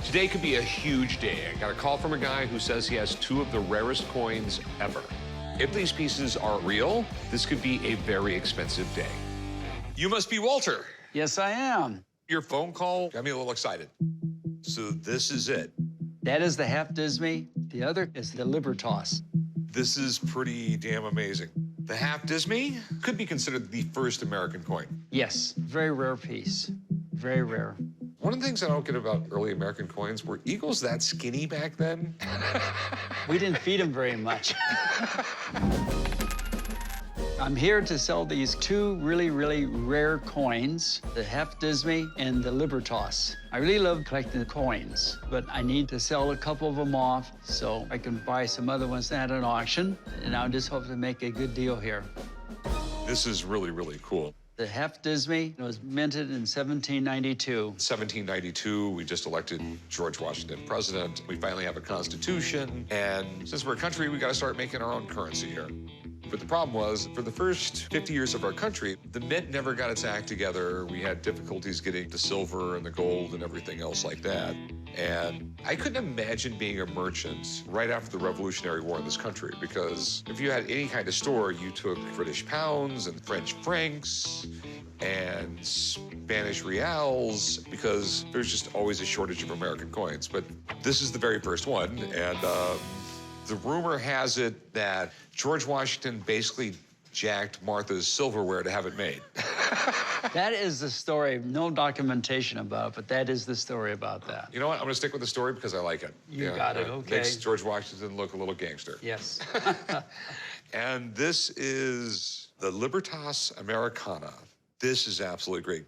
Today could be a huge day. I got a call from a guy who says he has two of the rarest coins ever. If these pieces are real, this could be a very expensive day. You must be Walter. Yes, I am. Your phone call got me a little excited. So this is it. That is the half Disme. The other is the Libertas. This is pretty damn amazing. The half Disme could be considered the first American coin. Yes, very rare piece. Very rare. One of the things I don't get about early American coins, were eagles that skinny back then? We didn't feed them very much. I'm here to sell these two really, really rare coins, the half Disme and the Libertas. I really love collecting the coins, but I need to sell a couple of them off so I can buy some other ones at an auction, and I just hope to make a good deal here. This is really, really cool. The half Disme was minted in 1792. 1792, we just elected George Washington president. We finally have a constitution, and since we're a country, we gotta start making our own currency here. But the problem was, for the first 50 years of our country, the mint never got its act together. We had difficulties getting the silver and the gold and everything else like that. And I couldn't imagine being a merchant right after the Revolutionary War in this country, because if you had any kind of store, you took British pounds and French francs and Spanish reals, because there's just always a shortage of American coins. But this is the very first one, and the rumor has it that George Washington basically jacked Martha's silverware to have it made. That is the story. No documentation about it, but that is the story about that. You know what? I'm gonna stick with the story because I like it. You got it, okay. Makes George Washington look a little gangster. Yes. And this is the Libertas Americana. This is absolutely great.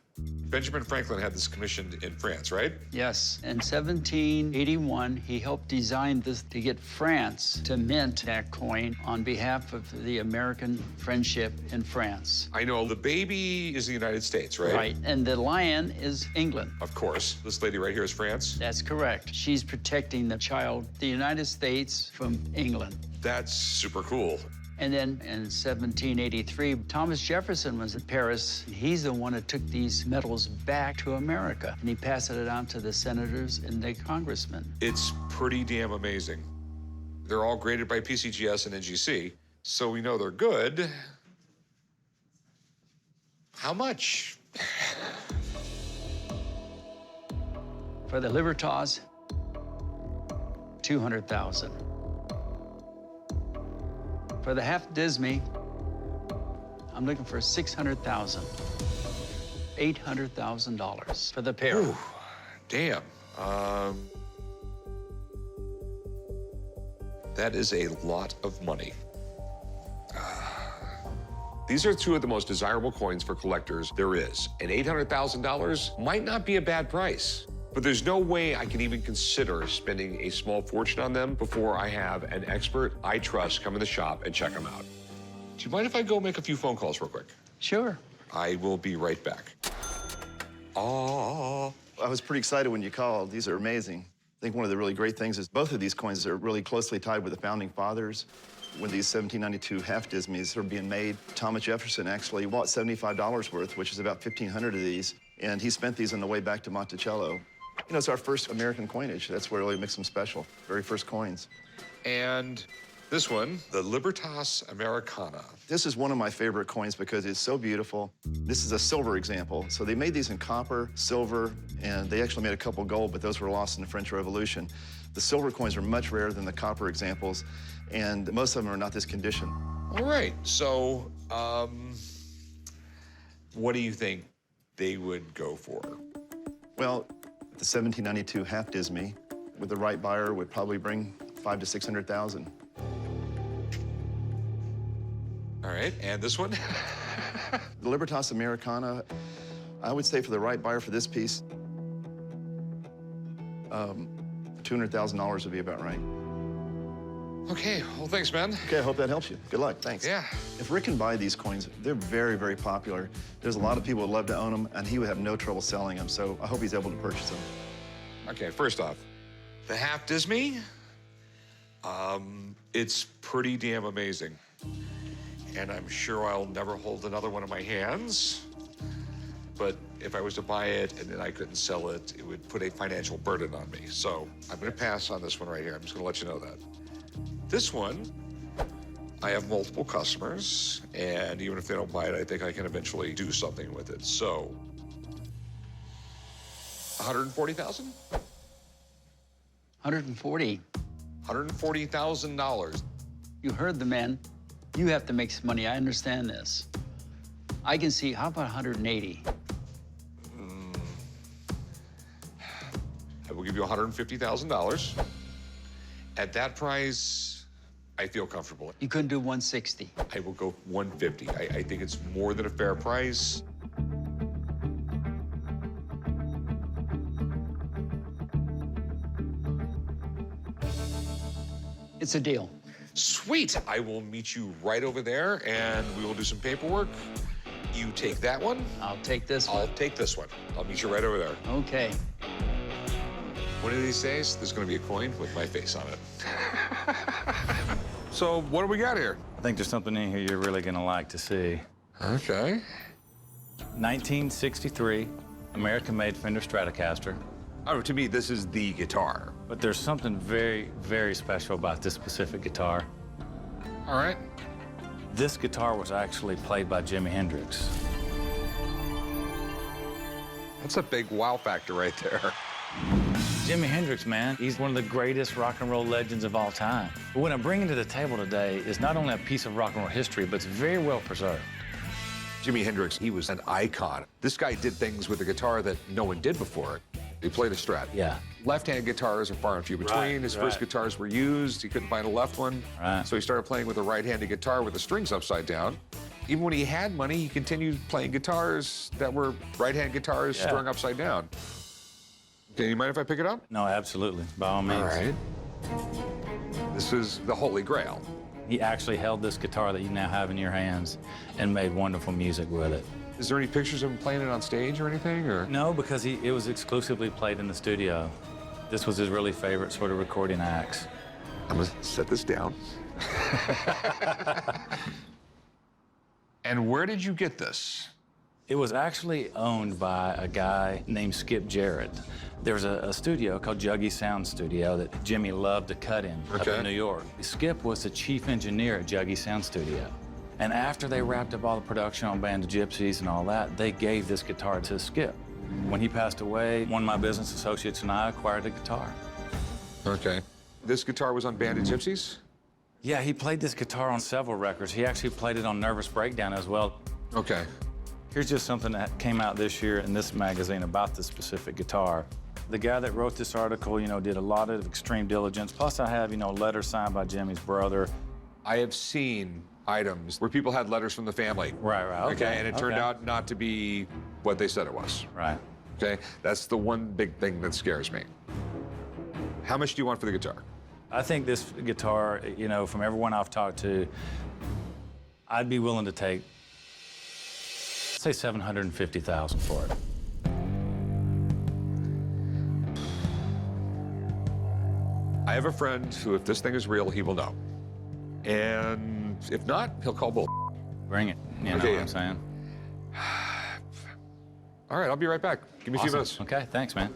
Benjamin Franklin had this commissioned in France, right? Yes. In 1781, he helped design this to get France to mint that coin on behalf of the American friendship in France. I know the baby is the United States, right? Right. And the lion is England. Of course. This lady right here is France? That's correct. She's protecting the child, the United States, from England. That's super cool. And then in 1783, Thomas Jefferson was in Paris. He's the one that took these medals back to America, and he passed it on to the senators and the congressmen. It's pretty damn amazing. They're all graded by PCGS and NGC, so we know they're good. How much? For the Libertas, $200,000. For the half Disme, I'm looking for $600,000. $800,000 for the pair. Ooh, damn. That is a lot of money. These are two of the most desirable coins for collectors there is, and $800,000 might not be a bad price. But there's no way I can even consider spending a small fortune on them before I have an expert I trust come in the shop and check them out. Do you mind if I go make a few phone calls real quick? Sure. I will be right back. Oh. I was pretty excited when you called. These are amazing. I think one of the really great things is both of these coins are really closely tied with the founding fathers. When these 1792 half Dismes are being made, Thomas Jefferson actually bought $75 worth, which is about 1,500 of these, and he spent these on the way back to Monticello. You know, it's our first American coinage. That's what really makes them special. Very first coins. And this one, the Libertas Americana. This is one of my favorite coins because it's so beautiful. This is a silver example. So they made these in copper, silver, and they actually made a couple gold, but those were lost in the French Revolution. The silver coins are much rarer than the copper examples, and most of them are not this condition. All right, so, what do you think they would go for? Well, the 1792 half Disme, with the right buyer, would probably bring $500,000 to $600,000. All right, and this one? The Libertas Americana, I would say for the right buyer for this piece, $200,000 would be about right. Okay, well, thanks, man. Okay, I hope that helps you. Good luck, thanks. Yeah. If Rick can buy these coins, they're very, very popular. There's a lot of people who would love to own them, and he would have no trouble selling them, so I hope he's able to purchase them. Okay, first off, the half Disme, it's pretty damn amazing. And I'm sure I'll never hold another one in my hands. but if I was to buy it and then I couldn't sell it, it would put a financial burden on me. So I'm gonna pass on this one right here. I'm just gonna let you know that. This one, I have multiple customers, and even if they don't buy it, I think I can eventually do something with it. So, 140,000? 140. $140,000. You heard the man. You have to make some money. I understand this. I can see, how about 180? I will give you $150,000. At that price, I feel comfortable. You couldn't do 160. I will go 150. I think it's more than a fair price. It's a deal. Sweet. I will meet you right over there, and we will do some paperwork. You take that one. I'll take this one. I'll take this one. I'll meet you right over there. Okay. One of these days, there's going to be a coin with my face on it. So, what do we got here? I think there's something in here you're really gonna like to see. Okay. 1963, American-made Fender Stratocaster. Oh, to me, this is the guitar. But there's something very, very special about this specific guitar. All right. This guitar was actually played by Jimi Hendrix. That's a big wow factor right there. Jimi Hendrix, man, he's one of the greatest rock and roll legends of all time. But what I'm bringing to the table today is not only a piece of rock and roll history, but it's very well preserved. Jimi Hendrix, he was an icon. This guy did things with a guitar that no one did before. He played a Strat. Yeah. Left-hand guitars are far and few between. Right, His first guitars were used. He couldn't find a left one. Right. So he started playing with a right-handed guitar with the strings upside down. Even when he had money, he continued playing guitars that were right-hand guitars strung upside down. Okay, you mind if I pick it up? No, absolutely, by all means. All right. This is the Holy Grail. He actually held this guitar that you now have in your hands and made wonderful music with it. Is there any pictures of him playing it on stage or anything, or? No, because it was exclusively played in the studio. This was his really favorite sort of recording acts. I'm gonna set this down. And where did you get this? It was actually owned by a guy named Skip Jarrett. There's a studio called Juggy Sound Studio that Jimmy loved to cut in up in New York. Skip was the chief engineer at Juggy Sound Studio. And after they wrapped up all the production on Band of Gypsies and all that, they gave this guitar to Skip. When he passed away, one of my business associates and I acquired the guitar. Okay. This guitar was on Band of Gypsies? Yeah, he played this guitar on several records. He actually played it on Nervous Breakdown as well. Okay. Here's just something that came out this year in this magazine about this specific guitar. The guy that wrote this article, did a lot of extreme diligence. Plus I have, letters signed by Jimmy's brother. I have seen items where people had letters from the family. Right, okay. And it turned out not to be what they said it was. Right. Okay, that's the one big thing that scares me. How much do you want for the guitar? I think this guitar, from everyone I've talked to, I'd be willing to take, say, $750,000 for it. I have a friend who, if this thing is real, he will know. And if not, he'll call bull. Bring it, you know what I'm saying? All right, I'll be right back. Give me a few minutes. Okay, thanks, man.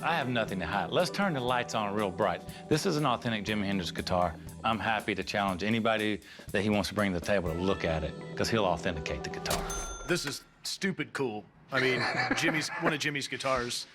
I have nothing to hide. Let's turn the lights on real bright. This is an authentic Jimi Hendrix guitar. I'm happy to challenge anybody that he wants to bring to the table to look at it, because he'll authenticate the guitar. This is stupid cool. I mean, one of Jimmy's guitars.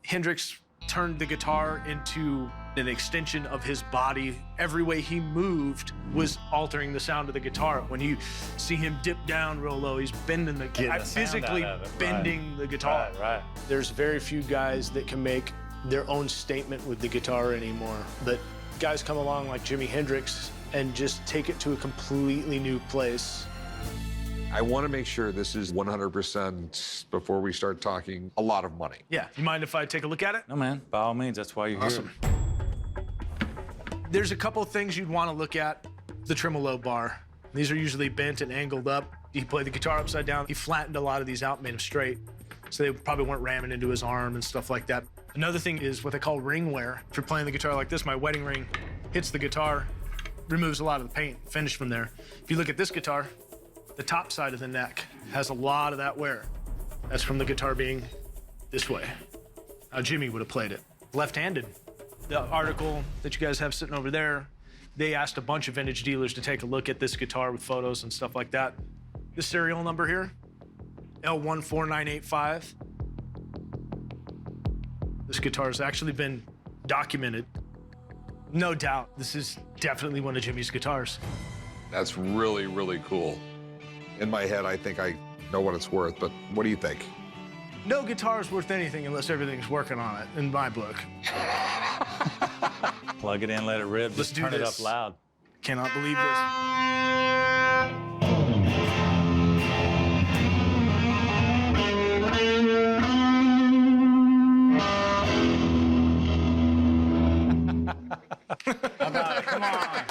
Hendrix turned the guitar into an extension of his body. Every way he moved was altering the sound of the guitar. When you see him dip down real low, he's bending physically bending the guitar. Right. There's very few guys that can make their own statement with the guitar anymore. But guys come along like Jimi Hendrix and just take it to a completely new place. I want to make sure this is 100% before we start talking a lot of money. Yeah, you mind if I take a look at it? No, man, by all means, that's why you're here. There's a couple of things you'd want to look at. The tremolo bar. These are usually bent and angled up. He played the guitar upside down. He flattened a lot of these out, made them straight. So they probably weren't ramming into his arm and stuff like that. Another thing is what they call ring wear. If you're playing the guitar like this, my wedding ring hits the guitar, removes a lot of the paint, finish from there. If you look at this guitar, the top side of the neck has a lot of that wear. That's from the guitar being this way. How Jimi would have played it. Left-handed. The article that you guys have sitting over there, they asked a bunch of vintage dealers to take a look at this guitar with photos and stuff like that. The serial number here, L14985. This guitar has actually been documented. No doubt, this is definitely one of Jimi's guitars. That's really, really cool. In my head, I think I know what it's worth, but what do you think? No guitar is worth anything unless everything's working on it, in my book. Plug it in, let it rip, Let's just do turn it this. up loud. Cannot believe this. How about it? Come on.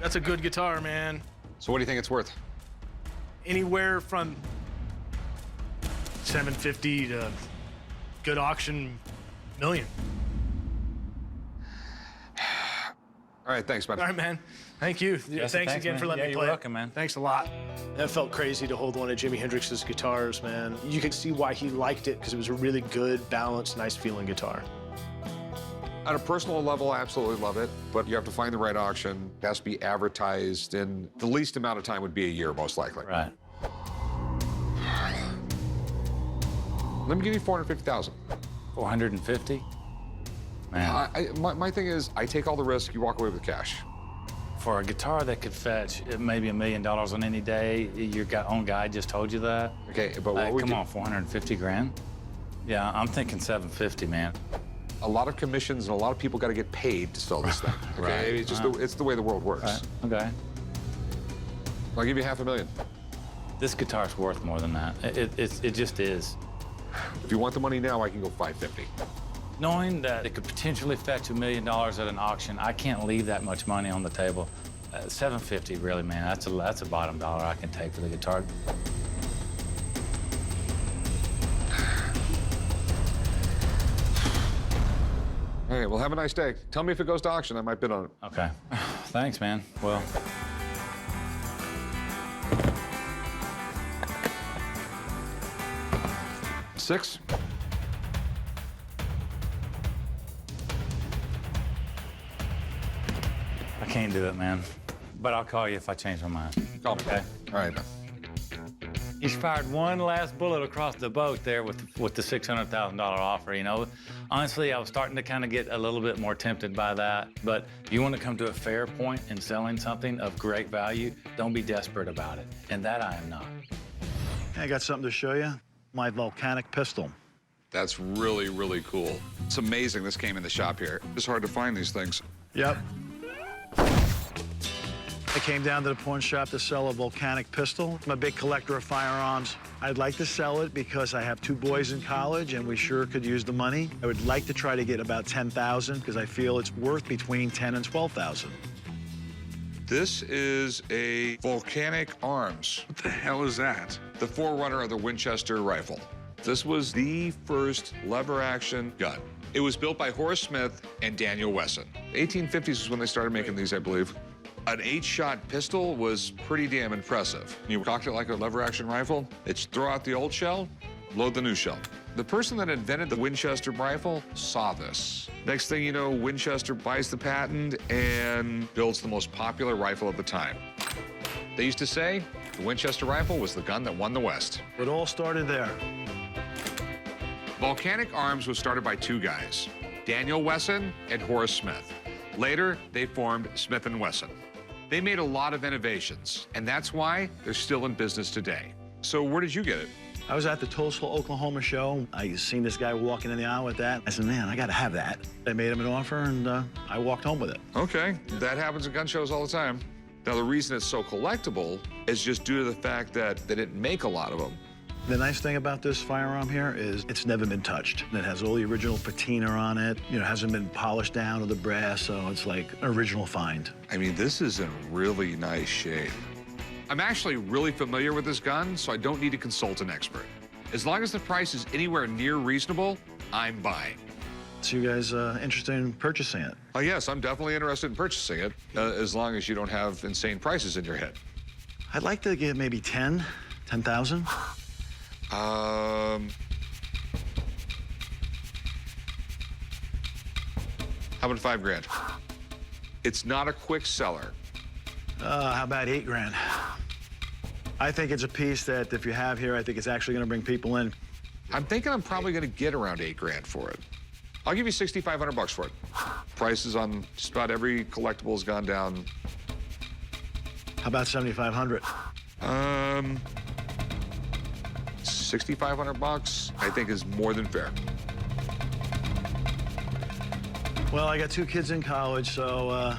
That's a good guitar, man. So what do you think it's worth? Anywhere from 750 to good auction, million. All right, thanks, man. All right, man. Thank you. Yes, thanks again man. for letting Yeah, me you're play. welcome, man. Thanks a lot. That felt crazy to hold one of Jimi Hendrix's guitars, man. You could see why he liked it, because it was a really good, balanced, nice feeling guitar. At a personal level, I absolutely love it, but you have to find the right auction. It has to be advertised in the least amount of time would be a year, most likely. Right. Let me give you 450,000. 450? Man. My thing is, I take all the risk, you walk away with cash. For a guitar that could fetch maybe $1 million on any day, your own guy just told you that? Okay, but what we come do, on, 450 grand? Yeah, I'm thinking 750, man. a lot of commissions and a lot of people got to get paid to sell this thing. Okay, Right. it's just it's the way the world works. Right. Okay. I'll give you $500,000. This guitar's worth more than that. It just is. If you want the money now, I can go $550. Knowing that it could potentially fetch $1 million at an auction, I can't leave that much money on the table. $750, really, man. That's a bottom dollar I can take for the guitar. All right, well, have a nice day. Tell me if it goes to auction. I might bid on it. Okay. Thanks, man. Well. $6? I can't do it, man. But I'll call you if I change my mind. Call me. Okay. All right, man. He's fired one last bullet across the boat there with the $600,000 offer, you know. Honestly, I was starting to kind of get a little bit more tempted by that. But if you want to come to a fair point in selling something of great value, don't be desperate about it. And that I am not. I got something to show you. My Volcanic pistol. That's really, really cool. It's amazing this came in the shop here. It's hard to find these things. Yep. I came down to the pawn shop to sell a Volcanic pistol. I'm a big collector of firearms. I'd like to sell it because I have 2 boys in college and we sure could use the money. I would like to try to get about $10,000 because I feel it's worth between $10,000 and $12,000. This is a Volcanic Arms. What the hell is that? The forerunner of the Winchester rifle. This was the first lever-action gun. It was built by Horace Smith and Daniel Wesson. The 1850s was when they started making these, I believe. An 8-shot pistol was pretty damn impressive. You cocked it like a lever-action rifle. It's throw out the old shell, load the new shell. The person that invented the Winchester rifle saw this. Next thing you know, Winchester buys the patent and builds the most popular rifle of the time. They used to say the Winchester rifle was the gun that won the West. It all started there. Volcanic Arms was started by 2 guys, Daniel Wesson and Horace Smith. Later, they formed Smith & Wesson. They made a lot of innovations, and that's why they're still in business today. So where did you get it? I was at the Tulsa, Oklahoma show. I seen this guy walking in the aisle with that. I said, man, I gotta have that. I made him an offer and I walked home with it. Okay, that happens at gun shows all the time. Now, the reason it's so collectible is just due to the fact that they didn't make a lot of them. The nice thing about this firearm here is it's never been touched. It has all the original patina on it. You know, it hasn't been polished down to the brass, so it's like an original find. I mean, this is in really nice shape. I'm actually really familiar with this gun, so I don't need to consult an expert. As long as the price is anywhere near reasonable, I'm buying. So you guys interested in purchasing it? Yes, I'm definitely interested in purchasing it, as long as you don't have insane prices in your head. I'd like to get maybe 10,000. How about 5 grand? It's not a quick seller. How about 8 grand? I think it's a piece that if you have here, I think it's actually gonna bring people in. I'm thinking I'm probably gonna get around 8 grand for it. I'll give you 6,500 bucks for it. Prices on just about every collectible has gone down. How about 7,500? 6,500 bucks, I think is more than fair. Well, I got 2 kids in college, so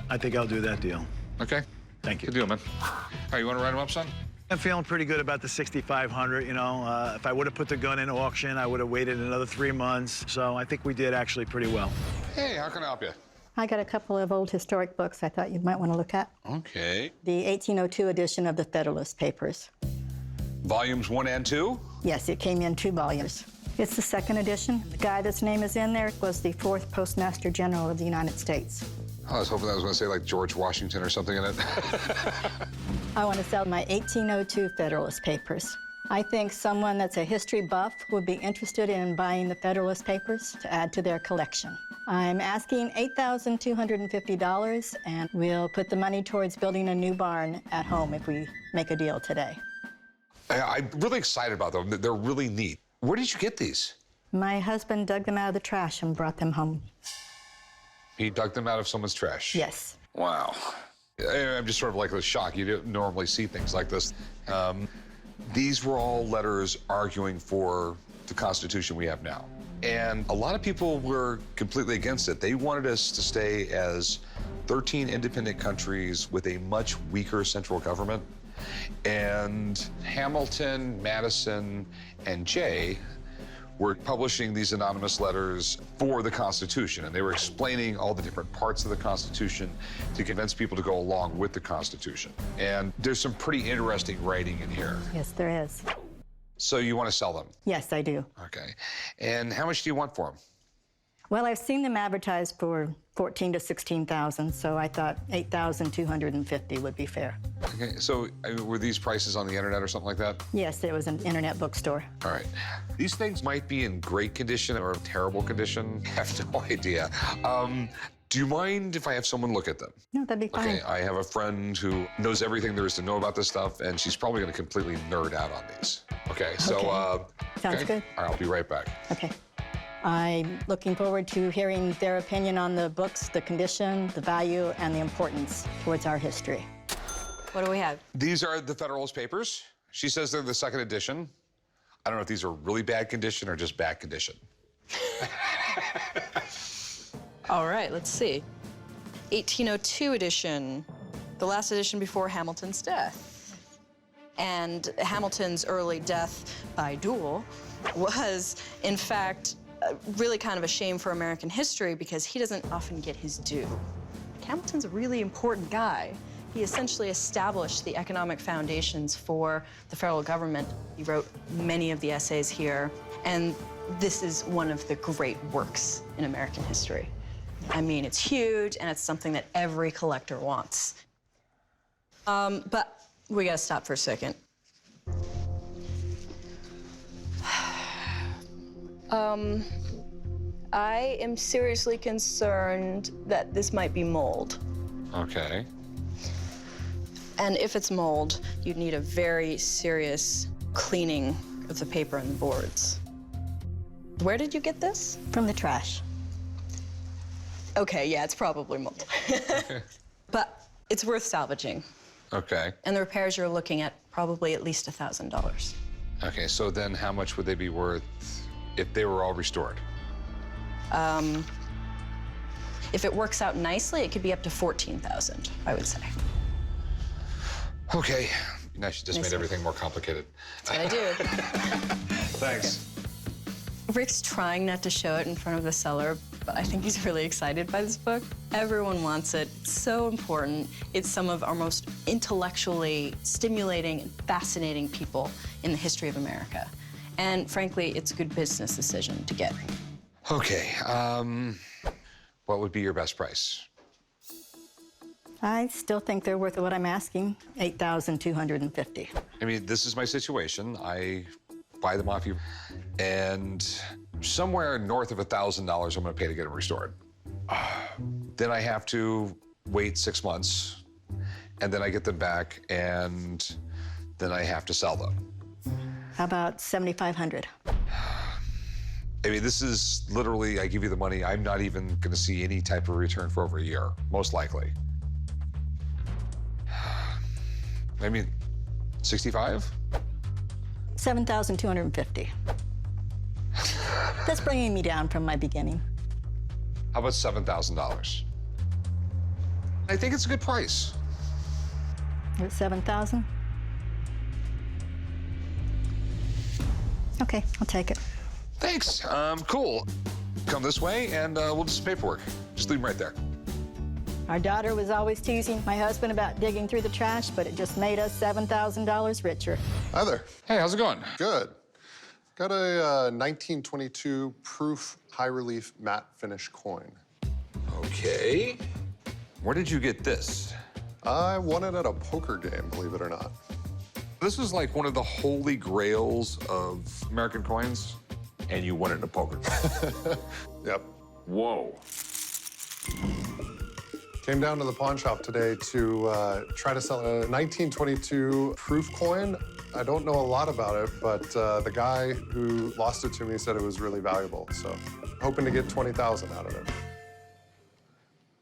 I think I'll do that deal. Okay. Thank you. Good deal, man. All right, you wanna write them up, son? I'm feeling pretty good about the 6,500, you know. If I would have put the gun in auction, I would have waited another 3 months. So I think we did actually pretty well. Hey, how can I help you? I got a couple of old historic books I thought you might want to look at. Okay. The 1802 edition of the Federalist Papers. Volumes 1 and 2? Yes, it came in 2 volumes. It's the 2nd edition. The guy that's name is in there was the 4th Postmaster General of the United States. I was hoping that was going to say like George Washington or something in it. I want to sell my 1802 Federalist Papers. I think someone that's a history buff would be interested in buying the Federalist Papers to add to their collection. I'm asking $8,250, and we'll put the money towards building a new barn at home if we make a deal today. I'm really excited about them. They're really neat. Where did you get these? My husband dug them out of the trash and brought them home. He dug them out of someone's trash? Yes. Wow. I'm just sort of like a shock. You don't normally see things like this. These were all letters arguing for the Constitution we have now. And a lot of people were completely against it. They wanted us to stay as 13 independent countries with a much weaker central government. And Hamilton, Madison, and Jay were publishing these anonymous letters for the Constitution, and they were explaining all the different parts of the Constitution to convince people to go along with the Constitution. And there's some pretty interesting writing in here. Yes, there is. So you want to sell them? Yes, I do. Okay. And how much do you want for them? Well, I've seen them advertised for 14 to 16,000, so I thought 8,250 would be fair. Okay. So were these prices on the internet or something like that? Yes, it was an internet bookstore. All right. These things might be in great condition or terrible condition. I have no idea. Do you mind if I have someone look at them? No, that'd be fine. Okay, I have a friend who knows everything there is to know about this stuff, and she's probably going to completely nerd out on these. Okay, so... Sounds good. All right, I'll be right back. Okay. I'm looking forward to hearing their opinion on the books, the condition, the value, and the importance towards our history. What do we have? These are the Federalist Papers. She says they're the 2nd edition. I don't know if these are really bad condition or just bad condition. All right, let's see. 1802 edition, the last edition before Hamilton's death. And Hamilton's early death by duel was, in fact, really kind of a shame for American history because he doesn't often get his due. Hamilton's a really important guy. He essentially established the economic foundations for the federal government. He wrote many of the essays here, and this is one of the great works in American history. I mean, it's huge, and it's something that every collector wants. But we gotta stop for a second. I am seriously concerned that this might be mold. Okay. And if it's mold, you'd need a very serious cleaning of the paper and the boards. Where did you get this? From the trash. Okay, yeah, it's probably mold. But it's worth salvaging. Okay. And the repairs you're looking at probably at least $1,000. Okay, so then how much would they be worth if they were all restored? If it works out nicely, it could be up to $14,000, I would say. Okay. Now she just Nice. made everything more complicated. That's what I do. Thanks. Rick's trying not to show it in front of the seller, but I think he's really excited by this book. Everyone wants it. It's so important. It's some of our most intellectually stimulating and fascinating people in the history of America. And frankly, it's a good business decision to get. Okay, what would be your best price? I still think they're worth what I'm asking, $8,250. I mean, this is my situation. I buy them off you, and somewhere north of $1,000 I'm gonna pay to get them restored. Then I have to wait 6 months, and then I get them back, and then I have to sell them. How about $7,500? I mean, this is literally, I give you the money, I'm not even gonna see any type of return for over a year, most likely. I mean, 65? $7,250. That's bringing me down from my beginning. How about $7,000? I think it's a good price. You're at $7,000? Okay, I'll take it. Thanks, cool. Come this way and we'll do some paperwork. Just leave them right there. Our daughter was always teasing my husband about digging through the trash, but it just made us $7,000 richer. Hi there. Hey, how's it going? Good. Got a 1922 proof high-relief matte finish coin. Okay. Where did you get this? I won it at a poker game, believe it or not. This is like one of the holy grails of American coins, and you won it in a poker game. Yep. Whoa. Came down to the pawn shop today to try to sell a 1922 proof coin. I don't know a lot about it, but the guy who lost it to me said it was really valuable, so hoping to get 20,000 out of it.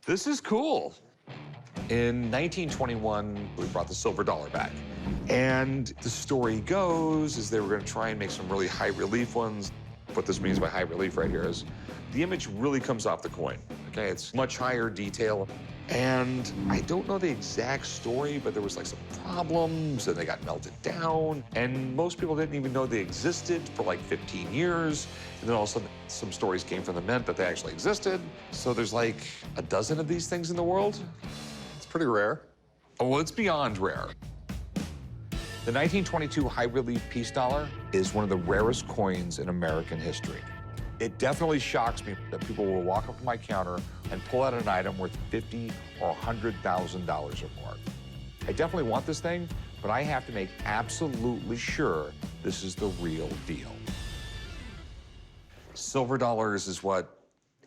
This is cool. In 1921, we brought the silver dollar back. And the story goes is they were going to try and make some really high relief ones. What this means by high relief right here is the image really comes off the coin, okay? It's much higher detail. And I don't know the exact story, but there was like some problems and they got melted down. And most people didn't even know they existed for like 15 years. And then all of a sudden, some stories came from the mint that they actually existed. So there's like a dozen of these things in the world. It's pretty rare. Oh, well, it's beyond rare. The 1922 high relief peace dollar is one of the rarest coins in American history. It definitely shocks me that people will walk up to my counter and pull out an item worth $50,000 or $100,000 or more. I definitely want this thing, but I have to make absolutely sure this is the real deal. Silver dollars is what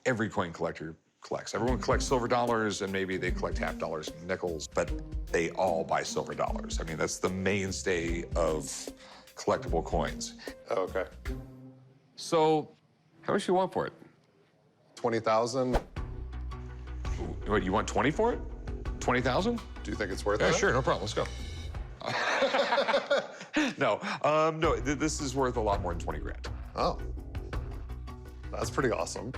every coin collector collects. Everyone collects silver dollars, and maybe they collect half dollars and nickels, but they all buy silver dollars. I mean, that's the mainstay of collectible coins. Oh, okay. So, how much do you want for it? 20,000. What, you want 20 for it? 20,000? Do you think it's worth it? Yeah, sure, no problem. Let's go. No, this is worth a lot more than 20 grand. Oh. That's pretty awesome.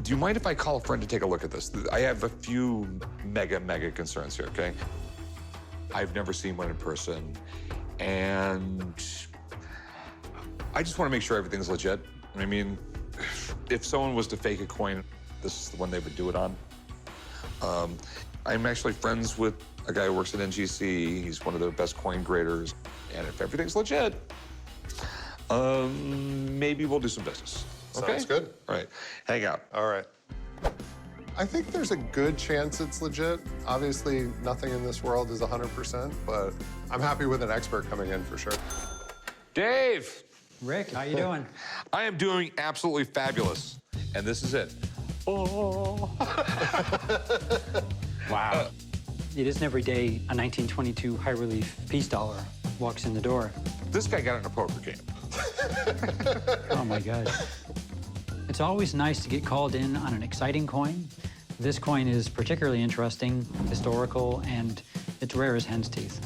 Do you mind if I call a friend to take a look at this? I have a few mega concerns here, okay? I've never seen one in person, and I just want to make sure everything's legit. I mean, if someone was to fake a coin, this is the one they would do it on. I'm actually friends with a guy who works at NGC. He's one of the best coin graders, and if everything's legit, maybe we'll do some business. Okay? Sounds good. All right, hang out. All right. I think there's a good chance it's legit. Obviously, nothing in this world is 100%, but I'm happy with an expert coming in for sure. Dave! Rick, how you doing? I am doing absolutely fabulous, and this is it. Oh. Wow. It isn't every day a 1922 high relief peace dollar walks in the door. This guy got in a poker game. Oh my God. It's always nice to get called in on an exciting coin. This coin is particularly interesting, historical, and it's rare as hen's teeth.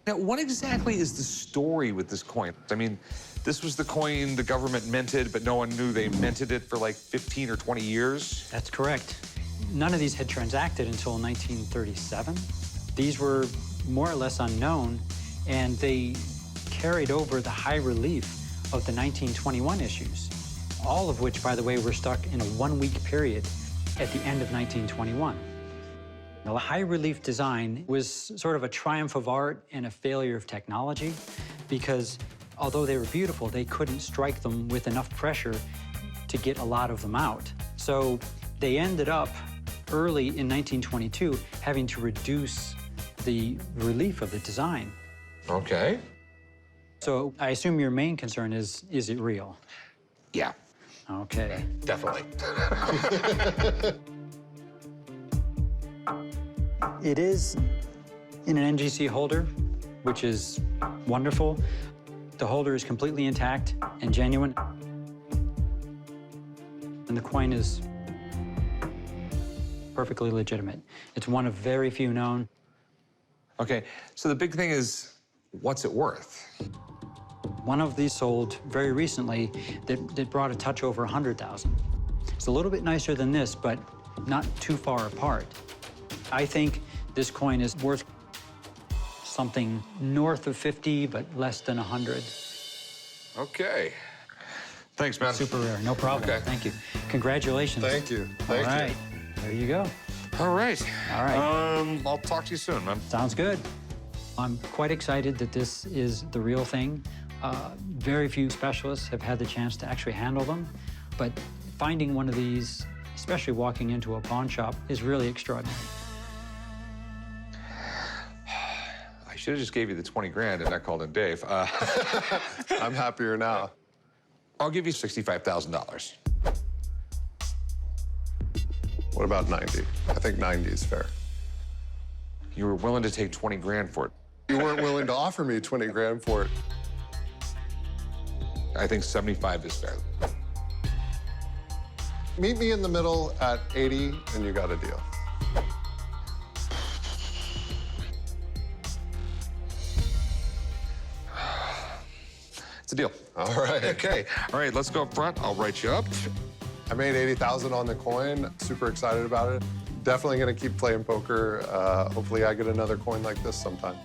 Now, what exactly is the story with this coin? I mean, this was the coin the government minted, but no one knew they minted it for like 15 or 20 years? That's correct. None of these had transacted until 1937. These were more or less unknown, and they carried over the high relief of the 1921 issues, all of which, by the way, were stuck in a one-week period at the end of 1921. Now, the high relief design was sort of a triumph of art and a failure of technology, because although they were beautiful, they couldn't strike them with enough pressure to get a lot of them out. So they ended up early in 1922 having to reduce the relief of the design. Okay. So I assume your main concern is it real? Yeah, Okay. definitely. It is in an NGC holder, which is wonderful. The holder is completely intact and genuine. And the coin is perfectly legitimate. It's one of very few known. Okay, so the big thing is, what's it worth? One of these sold very recently that brought a touch over 100,000. It's a little bit nicer than this, but not too far apart. I think this coin is worth something north of 50, but less than 100. Okay. Thanks, man. Super rare, no problem. Okay. Thank you. Congratulations. Thank you. Thank All you. right, there you go. All right. All right. I'll talk to you soon, man. Sounds good. I'm quite excited that this is the real thing. Very few specialists have had the chance to actually handle them, but finding one of these, especially walking into a pawn shop, is really extraordinary. I should have just gave you the 20 grand and not called in Dave. I'm happier now. I'll give you $65,000. What about 90? I think 90 is fair. You were willing to take 20 grand for it. You weren't willing to offer me 20 grand for it. I think 75 is fair. Meet me in the middle at 80, and you got a deal. It's a deal. All right. Okay. All right, let's go up front. I'll write you up. I made 80,000 on the coin. Super excited about it. Definitely gonna keep playing poker. Hopefully I get another coin like this sometime.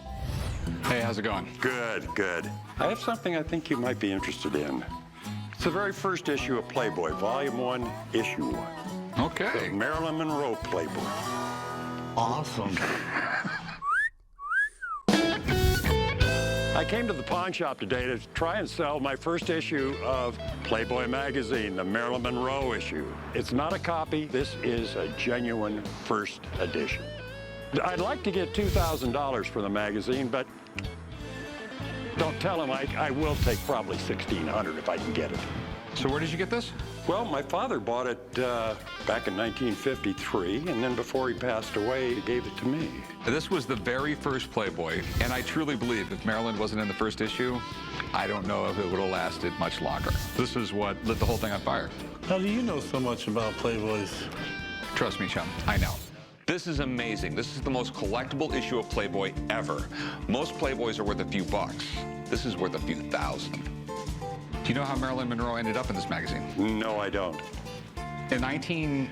Hey, how's it going? Good, good. I have something I think you might be interested in. It's the very first issue of Playboy, Volume 1, Issue 1. Okay. The Marilyn Monroe Playboy. Awesome. I came to the pawn shop today to try and sell my first issue of Playboy magazine, the Marilyn Monroe issue. It's not a copy. This is a genuine first edition. I'd like to get $2,000 for the magazine, but don't tell him I will take probably $1,600 if I can get it. So where did you get this? Well, my father bought it back in 1953, and then before he passed away, he gave it to me. This was the very first Playboy, and I truly believe if Marilyn wasn't in the first issue, I don't know if it would have lasted much longer. This is what lit the whole thing on fire. How do you know so much about Playboys? Trust me, chum, I know. This is amazing. This is the most collectible issue of Playboy ever. Most Playboys are worth a few bucks. This is worth a few thousand. Do you know how Marilyn Monroe ended up in this magazine? No, I don't. In I think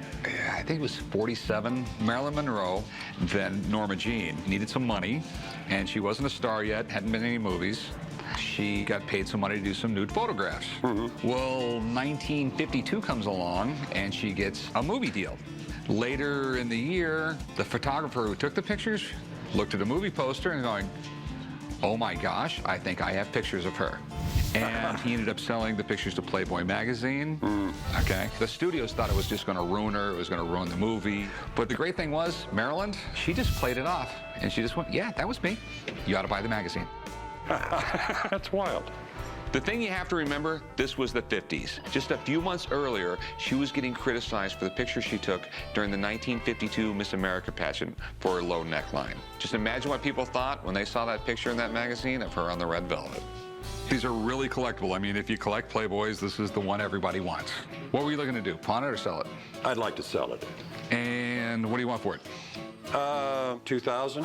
it was 47, Marilyn Monroe, then Norma Jean, needed some money, and she wasn't a star yet, hadn't been in any movies. She got paid some money to do some nude photographs. Mm-hmm. Well, 1952 comes along, and she gets a movie deal. Later in the year, the photographer who took the pictures looked at a movie poster and going, oh my gosh, I think I have pictures of her. And he ended up selling the pictures to Playboy magazine. Okay. The studios thought it was just going to ruin her. It was going to ruin the movie. But the great thing was, Marilyn, she just played it off. And she just went, yeah, that was me. You ought to buy the magazine. That's wild. The thing you have to remember, this was the 50s. Just a few months earlier, she was getting criticized for the picture she took during the 1952 Miss America pageant for her low neckline. Just imagine what people thought when they saw that picture in that magazine of her on the red velvet. These are really collectible. I mean, if you collect Playboys, this is the one everybody wants. What were you looking to do, pawn it or sell it? I'd like to sell it. And what do you want for it? $2,000.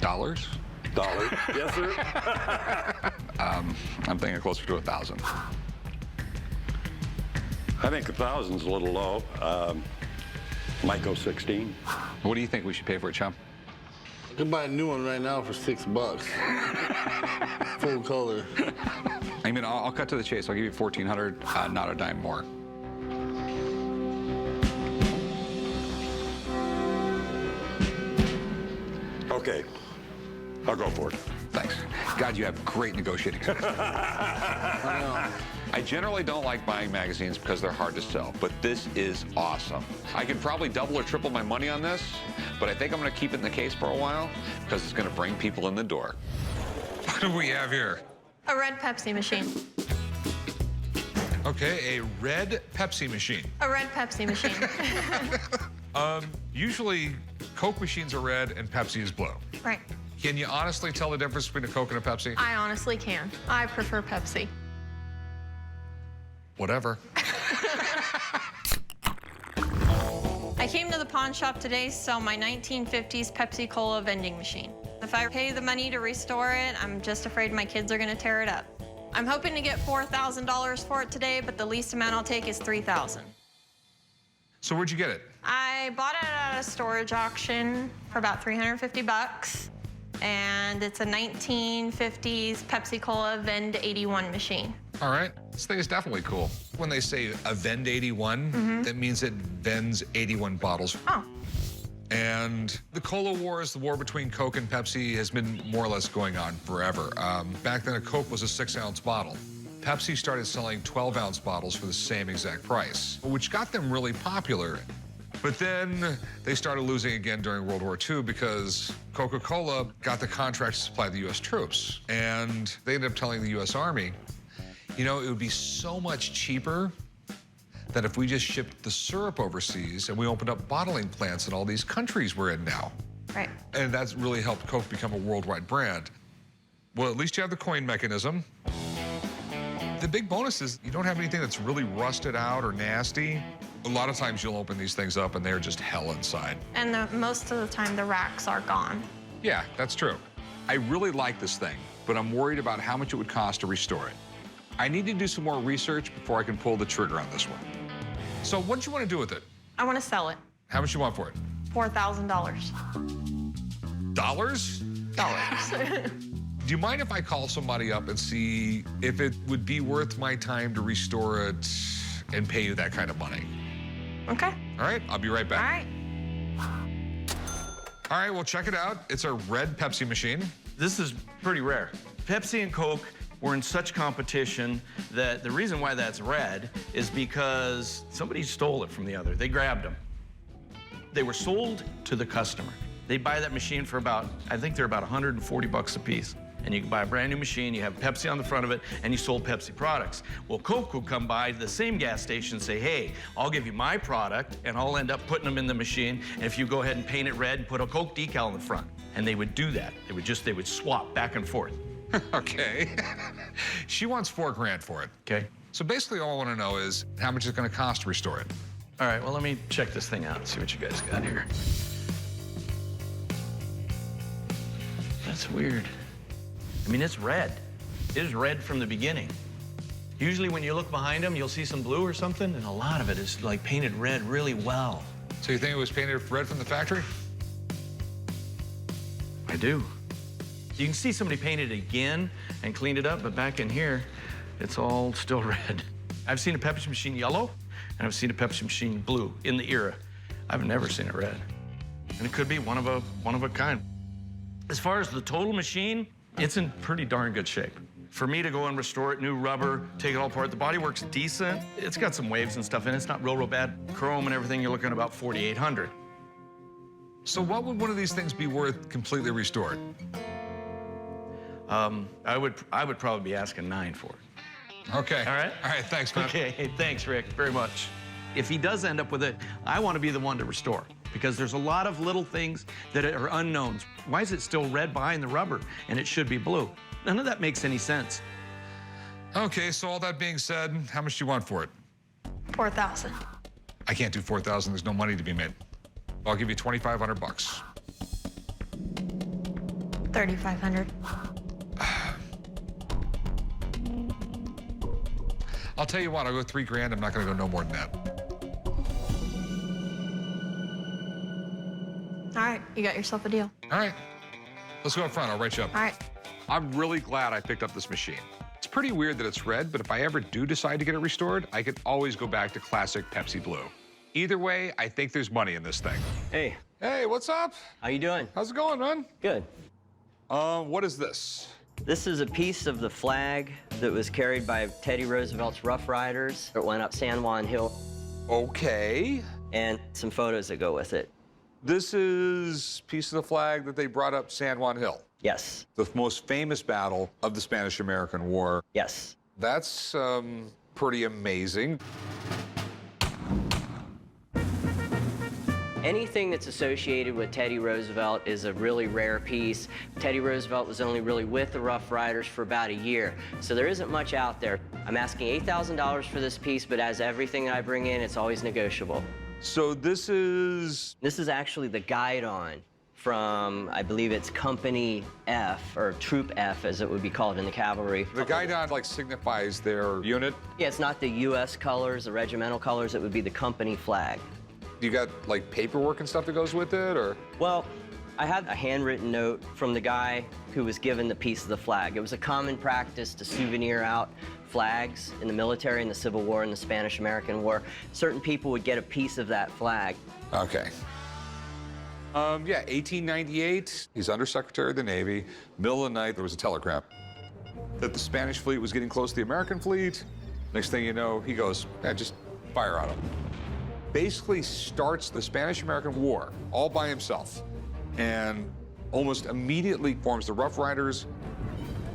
Dollars? Yes, sir. I'm thinking closer to 1,000. I think 1,000's a little low. Might go 16. What do you think we should pay for it, chum? You can buy a new one right now for $6. Full color. I mean, I'll cut to the chase. I'll give you $1,400, not a dime more. Okay, I'll go for it. Thanks. God, you have great negotiating skills. I generally don't like buying magazines because they're hard to sell, but this is awesome. I could probably double or triple my money on this, but I think I'm gonna keep it in the case for a while because it's gonna bring people in the door. What do we have here? A red Pepsi machine. Okay, a red Pepsi machine. A red Pepsi machine. Usually Coke machines are red and Pepsi is blue. Right. Can you honestly tell the difference between a Coke and a Pepsi? I honestly can. I prefer Pepsi. Whatever. I came to the pawn shop today to sell my 1950s Pepsi Cola vending machine. If I pay the money to restore it, I'm just afraid my kids are gonna tear it up. I'm hoping to get $4,000 for it today, but the least amount I'll take is $3,000. So where'd you get it? I bought it at a storage auction for about 350 bucks, and it's a 1950s Pepsi Cola Vend 81 machine. All right, this thing is definitely cool. When they say a Vend 81, that means it vends 81 bottles. Oh. And the Cola Wars, the war between Coke and Pepsi, has been more or less going on forever. Back then, a Coke was a 6-ounce bottle. Pepsi started selling 12-ounce bottles for the same exact price, which got them really popular. But then they started losing again during World War II because Coca-Cola got the contract to supply the U.S. troops. And they ended up telling the U.S. Army, you know, it would be so much cheaper than if we just shipped the syrup overseas and we opened up bottling plants in all these countries we're in now. Right. And that's really helped Coke become a worldwide brand. Well, at least you have the coin mechanism. The big bonus is you don't have anything that's really rusted out or nasty. A lot of times you'll open these things up and they're just hell inside. And most of the time, the racks are gone. Yeah, that's true. I really like this thing, but I'm worried about how much it would cost to restore it. I need to do some more research before I can pull the trigger on this one. So what do you want to do with it? I want to sell it. How much you want for it? $4,000. Dollars? Dollars. Do you mind if I call somebody up and see if it would be worth my time to restore it and pay you that kind of money? Okay. All right, I'll be right back. All right. All right, well, check it out. It's a red Pepsi machine. This is pretty rare. Pepsi and Coke were in such competition that the reason why that's red is because somebody stole it from the other. They grabbed them. They were sold to the customer. They buy that machine for about, I think they're about 140 bucks a piece. And you can buy a brand new machine, you have Pepsi on the front of it, and you sold Pepsi products. Well, Coke would come by the same gas station and say, hey, I'll give you my product, and I'll end up putting them in the machine, and if you go ahead and paint it red and put a Coke decal in the front. And they would do that. They would swap back and forth. Okay. She wants $4 grand for it. Okay. So basically all I want to know is how much it's going to cost to restore it. All right, well, let me check this thing out and see what you guys got here. That's weird. I mean, it's red. It is red from the beginning. Usually when you look behind them, you'll see some blue or something, and a lot of it is like painted red really well. So you think it was painted red from the factory? I do. You can see somebody painted it again and cleaned it up, but back in here, it's all still red. I've seen a Pepsi machine yellow, and I've seen a Pepsi machine blue in the era. I've never seen it red. And it could be one of a kind. As far as the total machine, it's in pretty darn good shape. For me to go and restore it, new rubber, take it all apart, the bodywork's decent. It's got some waves and stuff in it. It's not real bad. Chrome and everything, you're looking at about $4,800. So what would one of these things be worth completely restored? I would probably be asking $9 for it. Okay. All right? All right, thanks, man. Okay, hey, thanks, Rick, very much. If he does end up with it, I want to be the one to restore, because there's a lot of little things that are unknowns. Why is it still red behind the rubber and it should be blue? None of that makes any sense. Okay, so all that being said, how much do you want for it? $4,000. I can't do $4,000. There's no money to be made. I'll give you 2,500 bucks. $3,500. I'll tell you what, I'll go $3 grand. I'm not going to go no more than that. All right, you got yourself a deal. All right, let's go up front. I'll write you up. All right. I'm really glad I picked up this machine. It's pretty weird that it's red, but if I ever do decide to get it restored, I could always go back to classic Pepsi Blue. Either way, I think there's money in this thing. Hey. Hey, what's up? How you doing? How's it going, man? Good. What is this? This is a piece of the flag that was carried by Teddy Roosevelt's Rough Riders. It went up San Juan Hill. Okay. And some photos that go with it. This is a piece of the flag that they brought up San Juan Hill. Yes. The most famous battle of the Spanish-American War. Yes. That's pretty amazing. Anything that's associated with Teddy Roosevelt is a really rare piece. Teddy Roosevelt was only really with the Rough Riders for about a year, so there isn't much out there. I'm asking $8,000 for this piece, but as everything that I bring in, it's always negotiable. So this is... This is actually the Guidon from, I believe it's Company F, or Troop F, as it would be called in the cavalry. The Guidon, like, signifies their unit? Yeah, it's not the U.S. colors, the regimental colors. It would be the company flag. You got, like, paperwork and stuff that goes with it, or? Well, I had a handwritten note from the guy who was given the piece of the flag. It was a common practice to souvenir out flags in the military, in the Civil War, and the Spanish-American War. Certain people would get a piece of that flag. Okay. Yeah, 1898, he's Undersecretary of the Navy. Middle of the night, there was a telegram that the Spanish fleet was getting close to the American fleet. Next thing you know, he goes, just fire on them. Basically starts the Spanish-American War all by himself, and almost immediately forms the Rough Riders,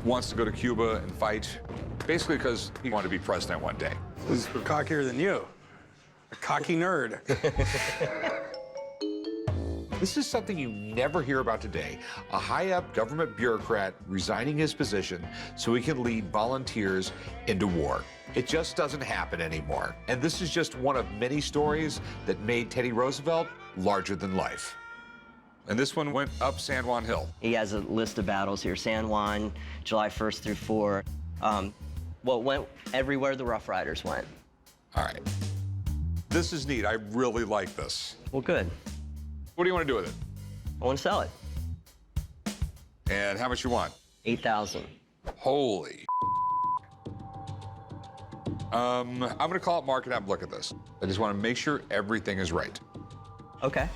wants to go to Cuba and fight, basically because he wanted to be president one day. This is cockier than you. A cocky nerd. This is something you never hear about today. A high-up government bureaucrat resigning his position so he can lead volunteers into war. It just doesn't happen anymore. And this is just one of many stories that made Teddy Roosevelt larger than life. And this one went up San Juan Hill. He has a list of battles here. San Juan, July 1st through 4. Well, it went everywhere the Rough Riders went. All right. This is neat. I really like this. Well, good. What do you want to do with it? I want to sell it. And how much you want? $8,000. Holy. I'm going to call it Mark and have a look at this. I just want to make sure everything is right. Okay.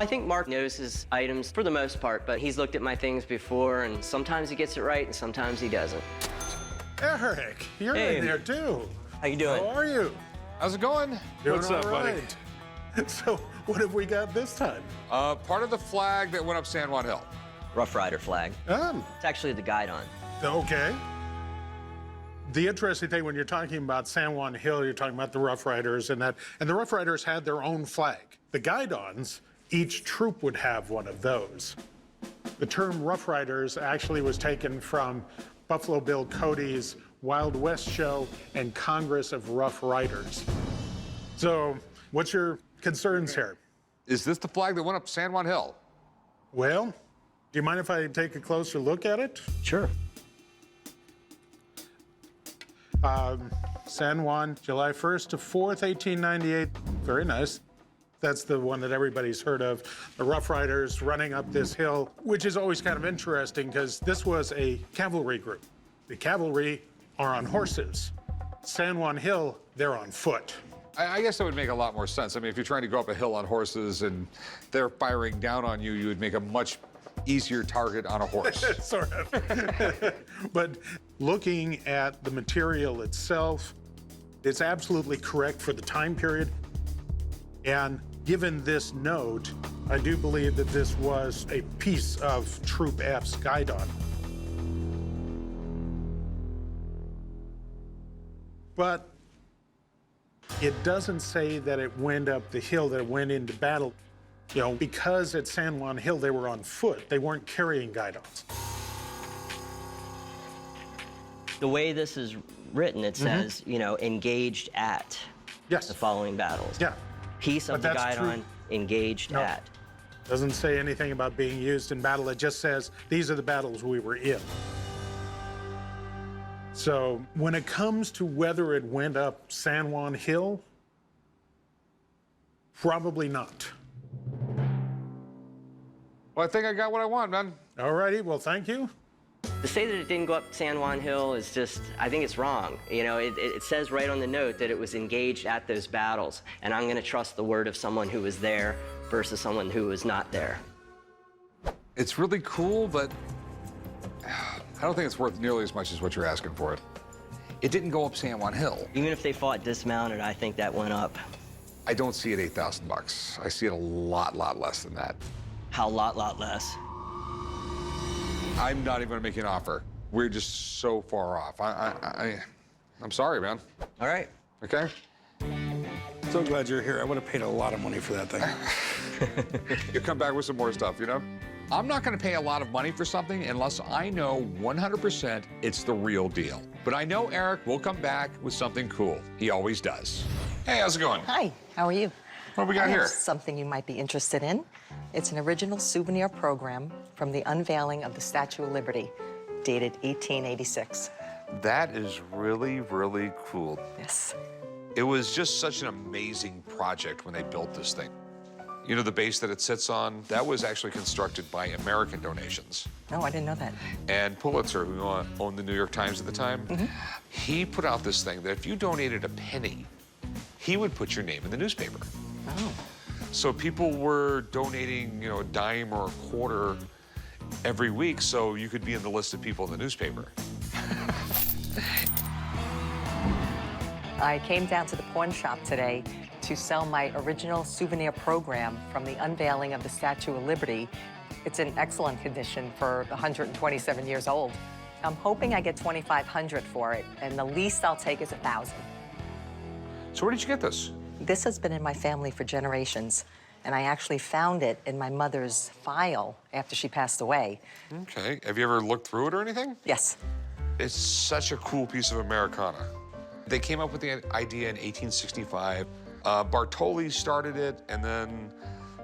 I think Mark knows his items for the most part, but he's looked at my things before, and sometimes he gets it right, and sometimes he doesn't. Eric, you're in there too. How you doing? How are you? How's it going? What's up, buddy? So, what have we got this time? Part of the flag that went up San Juan Hill. Rough Rider flag. It's actually the Guidon. Okay. The interesting thing when you're talking about San Juan Hill, you're talking about the Rough Riders and that, and the Rough Riders had their own flag. The Guidons, each troop would have one of those. The term Rough Riders actually was taken from Buffalo Bill Cody's Wild West show and Congress of Rough Riders. So, what's your concerns here? Is this the flag that went up San Juan Hill? Well, do you mind if I take a closer look at it? Sure. San Juan, July 1st to 4th, 1898. Very nice. That's the one that everybody's heard of. The Rough Riders running up this hill, which is always kind of interesting because this was a cavalry group. The cavalry are on horses. San Juan Hill, they're on foot. I guess that would make a lot more sense. I mean, if you're trying to go up a hill on horses and they're firing down on you, you would make a much easier target on a horse. Sort of. But looking at the material itself, it's absolutely correct for the time period. And given this note, I do believe that this was a piece of Troop F's Guidon. But it doesn't say that it went up the hill, that it went into battle. You know, because at San Juan Hill, they were on foot. They weren't carrying Guidons. The way this is written, it says, you know, engaged at the following battles. Yeah. Piece of the Guidon, engaged at. Doesn't say anything about being used in battle. It just says, these are the battles we were in. So when it comes to whether it went up San Juan Hill, probably not. Well, I think I got what I want, man. All righty, well, thank you. To say that it didn't go up San Juan Hill is just, I think it's wrong. You know, it says right on the note that it was engaged at those battles, and I'm gonna trust the word of someone who was there versus someone who was not there. It's really cool, but I don't think it's worth nearly as much as what you're asking for it. It didn't go up San Juan Hill. Even if they fought dismounted, I think that went up. I don't see it $8,000. I see it a lot less than that. How lot less? I'm not even gonna make you an offer. We're just so far off. I'm sorry, man. All right. Okay? So glad you're here. I would have paid a lot of money for that thing. You come back with some more stuff, you know? I'm not gonna pay a lot of money for something unless I know 100% it's the real deal. But I know Eric will come back with something cool. He always does. Hey, how's it going? Hi, how are you? What do we got I have here? something you might be interested in. It's an original souvenir program from the unveiling of the Statue of Liberty, dated 1886. That is really, really cool. Yes. It was just such an amazing project when they built this thing. You know, the base that it sits on, that was actually constructed by American donations. No, I didn't know that. And Pulitzer, who owned the New York Times at the time, he put out this thing that if you donated a penny, he would put your name in the newspaper. Oh. So people were donating, you know, a dime or a quarter every week so you could be in the list of people in the newspaper. I came down to the pawn shop today to sell my original souvenir program from the unveiling of the Statue of Liberty. It's in excellent condition for 127 years old. I'm hoping I get $2,500 for it, and the least I'll take is $1,000. So where did you get this? This has been in my family for generations, and I actually found it in my mother's file after she passed away. Okay. Have you ever looked through it or anything? Yes. It's such a cool piece of Americana. They came up with the idea in 1865. Bartoli started it, and then,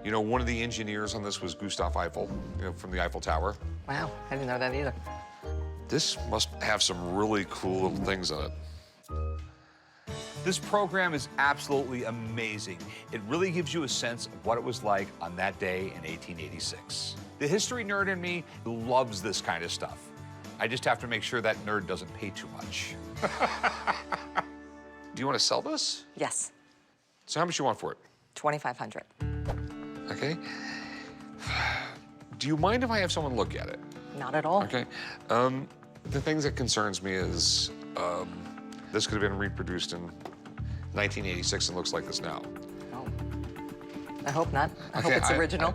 you know, one of the engineers on this was Gustav Eiffel, you know, from the Eiffel Tower. Wow, I didn't know that either. This must have some really cool little things in it. This program is absolutely amazing. It really gives you a sense of what it was like on that day in 1886. The history nerd in me loves this kind of stuff. I just have to make sure that nerd doesn't pay too much. Do you want to sell this? Yes. So how much you want for it? $2,500. Okay. Do you mind if I have someone look at it? Not at all. Okay. The things that concerns me is this could have been reproduced in 1986 and looks like this now. Oh. I hope not. I hope it's original.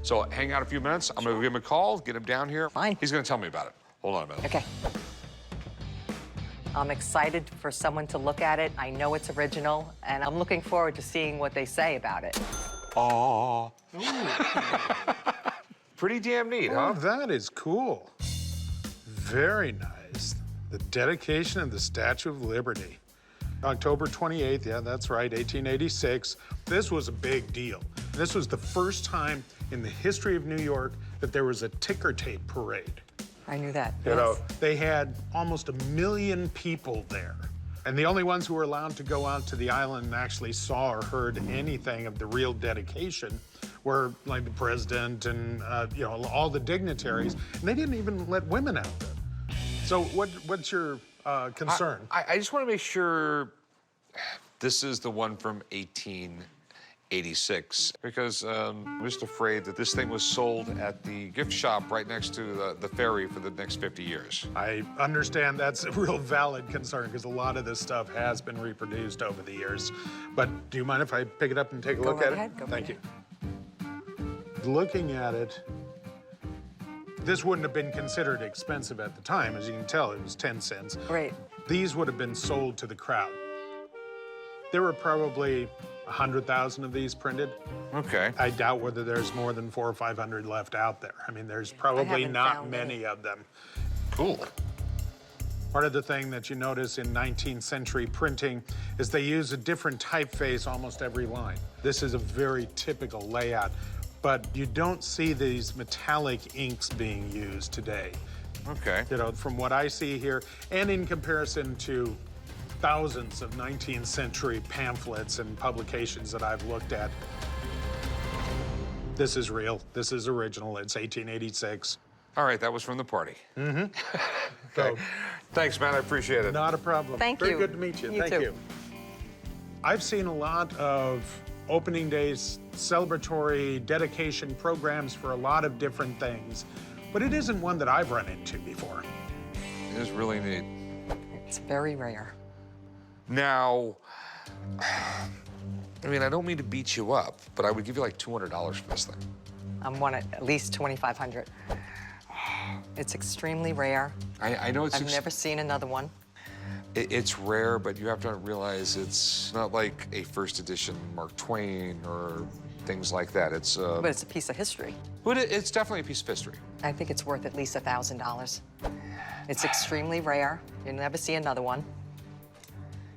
So hang out a few minutes. I'm going to give him a call, get him down here. Fine. He's going to tell me about it. Hold on a minute. Okay. I'm excited for someone to look at it. I know it's original, and I'm looking forward to seeing what they say about it. Oh. Pretty damn neat, huh? Oh, that is cool. Very nice. The dedication of the Statue of Liberty. October 28th, yeah, that's right, 1886. This was a big deal. This was the first time in the history of New York that there was a ticker tape parade. I knew that. You know, they had almost 1 million people there. And the only ones who were allowed to go out to the island and actually saw or heard anything of the real dedication were like the president and, you know, all the dignitaries. And they didn't even let women out there. So what's your concern? I just want to make sure this is the one from 1886 because I'm just afraid that this thing was sold at the gift shop right next to the ferry for the next 50 years. I understand that's a real valid concern because a lot of this stuff has been reproduced over the years. But do you mind if I pick it up and take a look at it? Thank you. Looking at it, this wouldn't have been considered expensive at the time. As you can tell, it was 10 cents. Great. These would have been sold to the crowd. There were probably 100,000 of these printed. Okay. I doubt whether there's more than 400 or 500 left out there. I mean, there's probably haven't not found many of them. Cool. Part of the thing that you notice in 19th century printing is they use a different typeface almost every line. This is a very typical layout, but you don't see these metallic inks being used today. Okay. You know, from what I see here, and in comparison to thousands of 19th century pamphlets and publications that I've looked at, this is real. This is original. It's 1886. All right, that was from the party. Mm-hmm. Okay. Thanks, man. I appreciate it. Not a problem. Thank Very you. good to meet you. You Thank too. you. I've seen a lot of opening days, celebratory dedication programs for a lot of different things, but it isn't one that I've run into before. is really neat. It's very rare. Now, I mean, I don't mean to beat you up, but I would give you like $200 for this thing. I'm one at least 2,500. It's extremely rare. I know it's... I've never seen another one. It's rare, but you have to realize it's not like a first edition Mark Twain or things like that. It's But it's a piece of history. But it's definitely a piece of history. I think it's worth at least $1,000. It's extremely rare. You'll never see another one.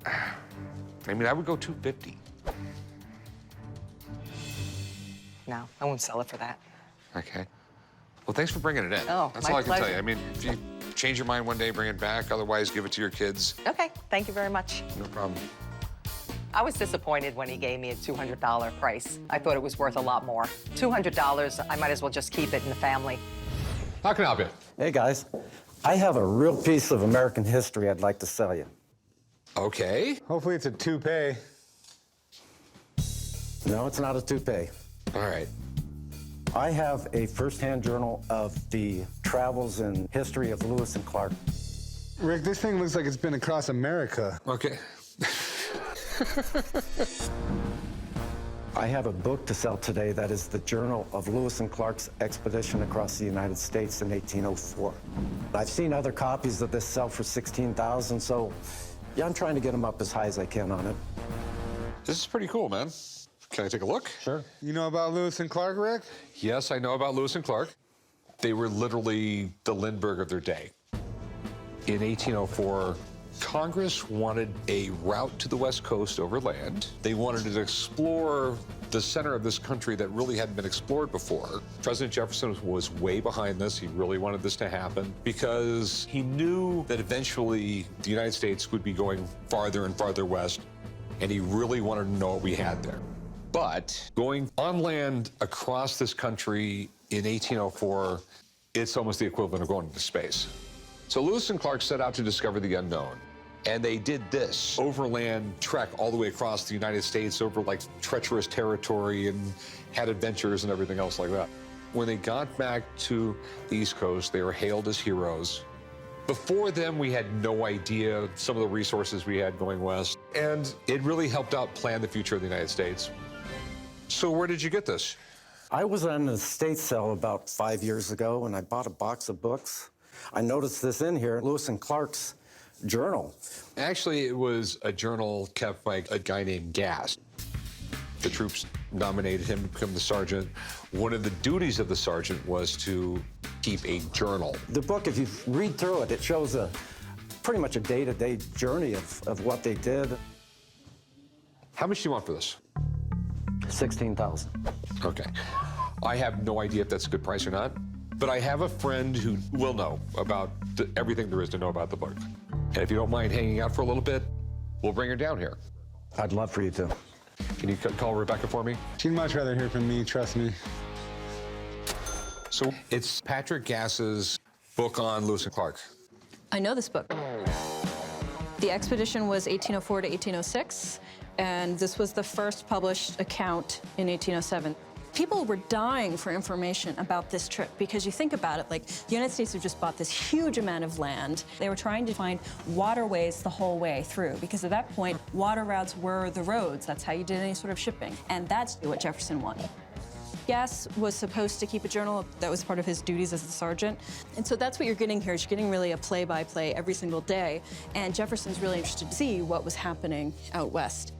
I mean, I would go $250. No, I won't sell it for that. Okay. Well, thanks for bringing it in. Oh, That's my all I can tell pleasure. you. I mean, if you change your mind one day, bring it back. Otherwise, give it to your kids. Okay, thank you very much. No problem. I was disappointed when he gave me a $200 price. I thought it was worth a lot more. $200, I might as well just keep it in the family. How can I help you? Hey, guys. I have a real piece of American history I'd like to sell you. Okay. Hopefully it's a toupee. No, it's not a toupee. All right. I have a first-hand journal of the travels and history of Lewis and Clark. Rick, this thing looks like it's been across America. Okay. I have a book to sell today that is the journal of Lewis and Clark's expedition across the United States in 1804. I've seen other copies of this sell for $16,000, so yeah, I'm trying to get them up as high as I can on it. This is pretty cool, man. Can I take a look? Sure. You know about Lewis and Clark, Rick? Yes, I know about Lewis and Clark. They were literally the Lindbergh of their day. In 1804, Congress wanted a route to the West Coast over land. They wanted to explore the center of this country that really hadn't been explored before. President Jefferson was way behind this. He really wanted this to happen because he knew that eventually the United States would be going farther and farther west, and he really wanted to know what we had there. But going on land across this country in 1804, it's almost the equivalent of going into space. So Lewis and Clark set out to discover the unknown. And they did this overland trek all the way across the United States over like treacherous territory and had adventures and everything else like that. When they got back to the East Coast, they were hailed as heroes. Before them, we had no idea some of the resources we had going west. And it really helped out plan the future of the United States. So where did you get this? I was on an estate sale about 5 years ago, and I bought a box of books. I noticed this in here, Lewis and Clark's journal. Actually, it was a journal kept by a guy named Gass. The troops nominated him to become the sergeant. One of the duties of the sergeant was to keep a journal. The book, if you read through it, it shows pretty much a day-to-day journey of what they did. How much do you want for this? $16,000. Okay. I have no idea if that's a good price or not, but I have a friend who will know about everything there is to know about the book. And if you don't mind hanging out for a little bit, we'll bring her down here. I'd love for you to. Can you call Rebecca for me? She'd much rather hear from me, trust me. So it's Patrick Gass's book on Lewis and Clark. I know this book. The expedition was 1804 to 1806, and this was the first published account in 1807. People were dying for information about this trip because you think about it, like the United States had just bought this huge amount of land. They were trying to find waterways the whole way through because at that point, water routes were the roads. That's how you did any sort of shipping. And that's what Jefferson wanted. Gass was supposed to keep a journal. That was part of his duties as a sergeant. And so that's what you're getting here. You're getting really a play-by-play every single day. And Jefferson's really interested to see what was happening out west.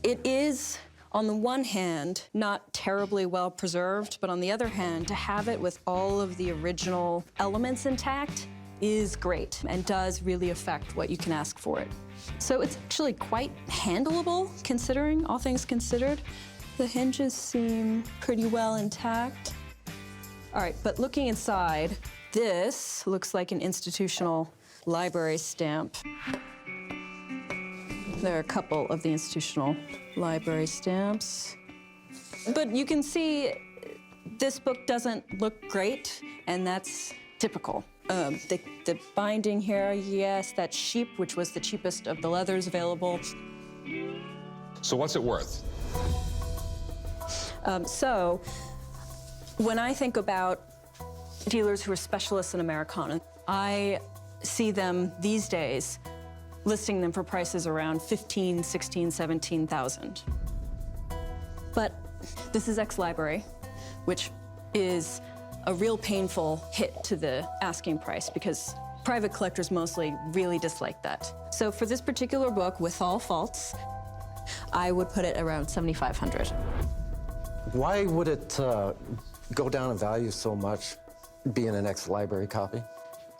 It is, on the one hand, not terribly well preserved, but on the other hand, to have it with all of the original elements intact is great and does really affect what you can ask for it. So it's actually quite handleable, considering all things considered. The hinges seem pretty well intact. All right, but looking inside, this looks like an institutional library stamp. There are a couple of the institutional library stamps. But you can see this book doesn't look great, and that's typical. The binding here, yes, that's sheep, which was the cheapest of the leathers available. So what's it worth? So when I think about dealers who are specialists in Americana, I see them these days listing them for prices around 15, 16, 17,000. But this is ex-library, which is a real painful hit to the asking price because private collectors mostly really dislike that. So for this particular book, with all faults, I would put it around 7,500. Why would it go down in value so much, being an ex-library copy?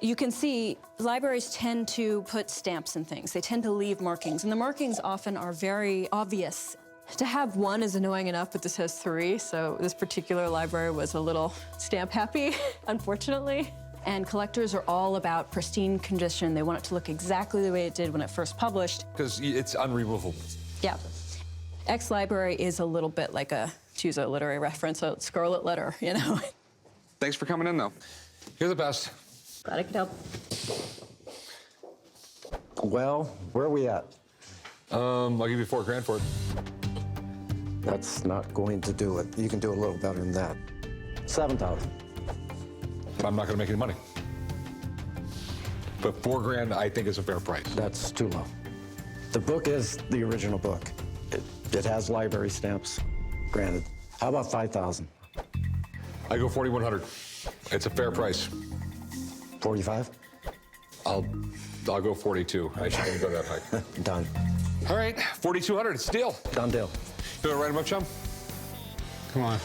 You can see libraries tend to put stamps and things. They tend to leave markings, and the markings often are very obvious. To have one is annoying enough, but this has 3, so this particular library was a little stamp happy, unfortunately. And collectors are all about pristine condition. They want it to look exactly the way it did when it first published. Because it's unremovable. Yeah. Ex-library is a little bit like to use a literary reference, a scarlet letter, you know? Thanks for coming in, though. You're the best. Glad I could help. Well, where are we at? I'll give you $4 grand for it. That's not going to do it. You can do a little better than that. 7,000. I'm not gonna make any money. But $4 grand, I think, is a fair price. That's too low. The book is the original book. It has library stamps, granted. How about 5,000? I go 4,100. It's a fair price. 45? I'll go 42. I shouldn't go that high. Done. All right, 4,200. It's a deal. Done deal. You want to write him up, chum? Come on.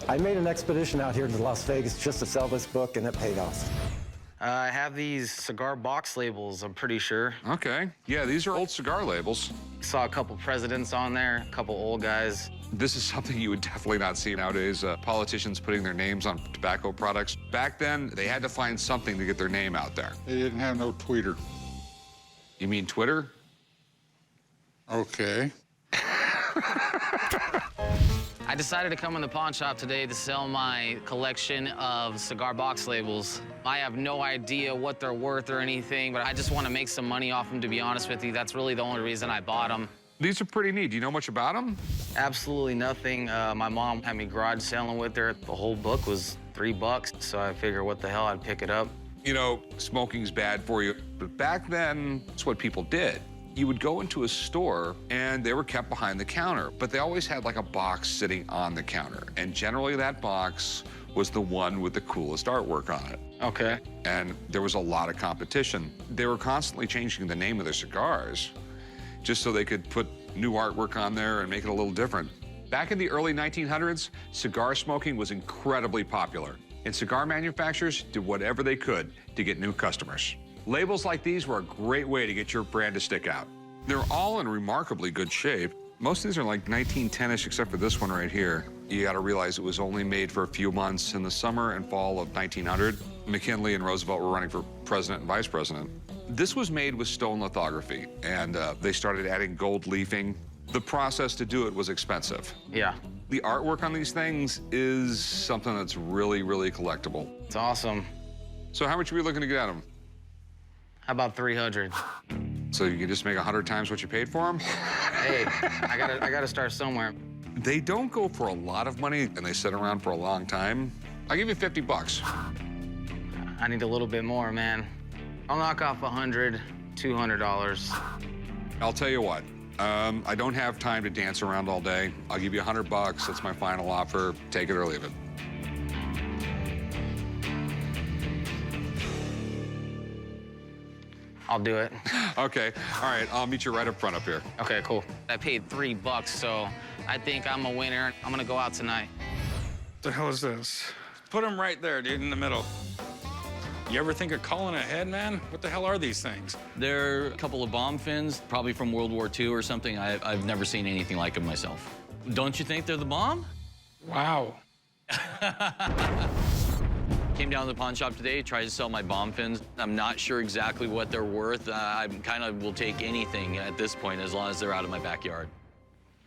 I made an expedition out here to Las Vegas just to sell this book, and it paid off. I have these cigar box labels, I'm pretty sure. Okay. Yeah, these are old cigar labels. Saw a couple presidents on there, a couple old guys. This is something you would definitely not see nowadays, politicians putting their names on tobacco products. Back then, they had to find something to get their name out there. They didn't have no tweeter. You mean Twitter? Okay. I decided to come in the pawn shop today to sell my collection of cigar box labels. I have no idea what they're worth or anything, but I just want to make some money off them, to be honest with you. That's really the only reason I bought them. These are pretty neat. Do you know much about them? Absolutely nothing. My mom had me garage selling with her. The whole book was $3, so I figured what the hell, I'd pick it up. You know, smoking's bad for you, but back then, it's what people did. You would go into a store and they were kept behind the counter, but they always had like a box sitting on the counter. And generally that box was the one with the coolest artwork on it. Okay. And there was a lot of competition. They were constantly changing the name of their cigars just so they could put new artwork on there and make it a little different. Back in the early 1900s, cigar smoking was incredibly popular, and cigar manufacturers did whatever they could to get new customers. Labels like these were a great way to get your brand to stick out. They're all in remarkably good shape. Most of these are like 1910-ish, except for this one right here. You gotta realize it was only made for a few months in the summer and fall of 1900. McKinley and Roosevelt were running for president and vice president. This was made with stone lithography, and they started adding gold leafing. The process to do it was expensive. Yeah. The artwork on these things is something that's really, really collectible. It's awesome. So how much are we looking to get out of them? How about 300? So you can just make 100 times what you paid for them? Hey, I gotta start somewhere. They don't go for a lot of money, and they sit around for a long time. I'll give you $50. I need a little bit more, man. I'll knock off 100, $200. I'll tell you what, I don't have time to dance around all day. I'll give you $100. That's my final offer. Take it or leave it. I'll do it. Okay, all right, I'll meet you right up front up here. Okay, cool. I paid $3, so I think I'm a winner. I'm gonna go out tonight. What the hell is this? Put them right there, dude, in the middle. You ever think of calling ahead, man? What the hell are these things? They're a couple of bomb fins, probably from World War II or something. I've never seen anything like them myself. Don't you think they're the bomb? Wow. Came down to the pawn shop today, tried to sell my bomb fins. I'm not sure exactly what they're worth. I kind of will take anything at this point as long as they're out of my backyard.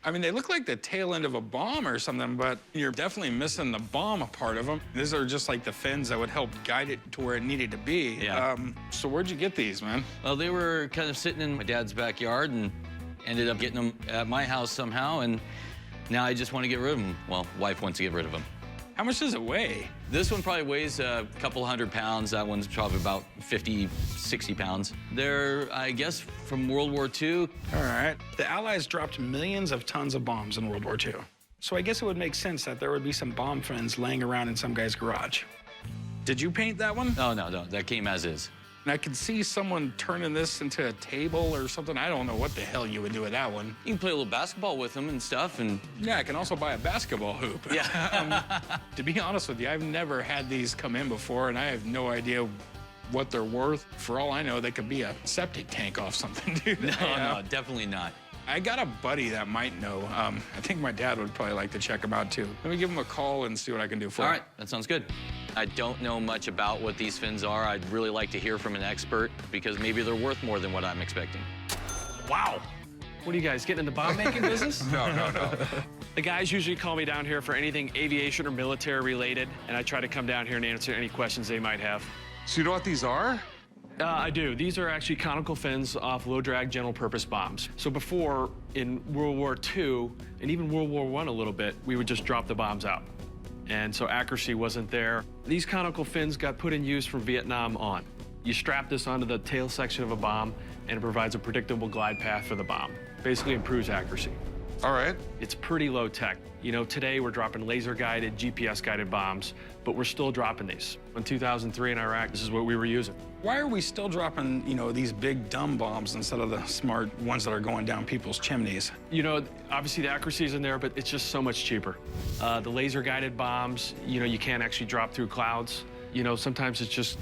I mean, they look like the tail end of a bomb or something, but you're definitely missing the bomb part of them. These are just like the fins that would help guide it to where it needed to be. Yeah. So where'd you get these, man? Well, they were kind of sitting in my dad's backyard and ended up getting them at my house somehow, and now I just want to get rid of them. Well, wife wants to get rid of them. How much does it weigh? This one probably weighs a couple 100 pounds. That one's probably about 50, 60 pounds. They're, I guess, from World War II. All right. The Allies dropped millions of tons of bombs in World War II. So I guess it would make sense that there would be some bomb fins laying around in some guy's garage. Did you paint that one? No, no, no. That came as is. And I could see someone turning this into a table or something. I don't know what the hell you would do with that one. You can play a little basketball with them and stuff, and... Yeah, I can also buy a basketball hoop. Yeah. To be honest with you, I've never had these come in before, and I have no idea what they're worth. For all I know, they could be a septic tank off something, dude. No, no, definitely not. I got a buddy that might know. I think my dad would probably like to check them out, too. Let me give him a call and see what I can do for him. All right, that sounds good. I don't know much about what these fins are. I'd really like to hear from an expert because maybe they're worth more than what I'm expecting. Wow. What are you guys, getting in the bomb-making business? No, no, no. The guys usually call me down here for anything aviation or military related, and I try to come down here and answer any questions they might have. So you know what these are? I do. These are actually conical fins off low-drag general-purpose bombs. So before, in World War II, and even World War I a little bit, we would just drop the bombs out. And so accuracy wasn't there. These conical fins got put in use from Vietnam on. You strap this onto the tail section of a bomb, and it provides a predictable glide path for the bomb. Basically improves accuracy. All right. It's pretty low tech. You know, today we're dropping laser-guided, GPS-guided bombs, but we're still dropping these. In 2003 in Iraq, this is what we were using. Why are we still dropping, you know, these big dumb bombs instead of the smart ones that are going down people's chimneys? You know, obviously the accuracy is in there, but it's just so much cheaper. The laser-guided bombs, you know, you can't actually drop through clouds. You know, sometimes it's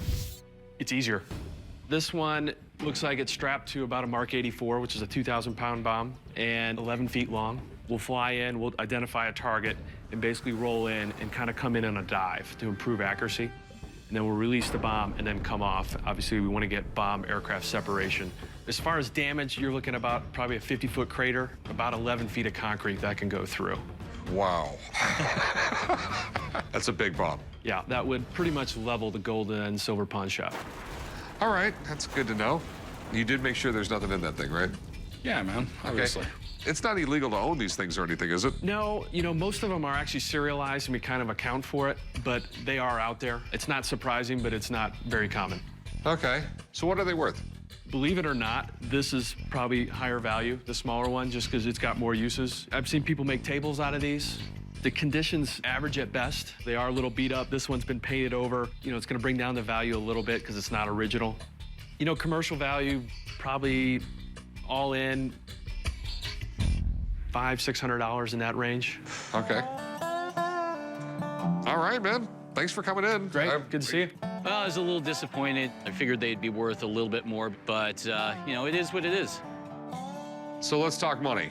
easier. This one looks like it's strapped to about a Mark 84, which is a 2,000-pound bomb, and 11 feet long. We'll fly in, we'll identify a target, and basically roll in and kind of come in on a dive to improve accuracy. And then we'll release the bomb and then come off. Obviously, we want to get bomb-aircraft separation. As far as damage, you're looking about probably a 50-foot crater, about 11 feet of concrete that can go through. Wow. That's a big bomb. Yeah, that would pretty much level the golden and silver pawn shop. All right, that's good to know. You did make sure there's nothing in that thing, right? Yeah, man, obviously. Okay. It's not illegal to own these things or anything, is it? No, you know, most of them are actually serialized and we kind of account for it, but they are out there. It's not surprising, but it's not very common. Okay, so what are they worth? Believe it or not, this is probably higher value, the smaller one, just because it's got more uses. I've seen people make tables out of these. The condition's average at best. They are a little beat up. This one's been painted over. You know, it's gonna bring down the value a little bit because it's not original. You know, commercial value, probably all in, $500–600 in that range. Okay. All right, man. Thanks for coming in. Great, good to see you. Well, I was a little disappointed. I figured they'd be worth a little bit more, but, you know, it is what it is. So let's talk money.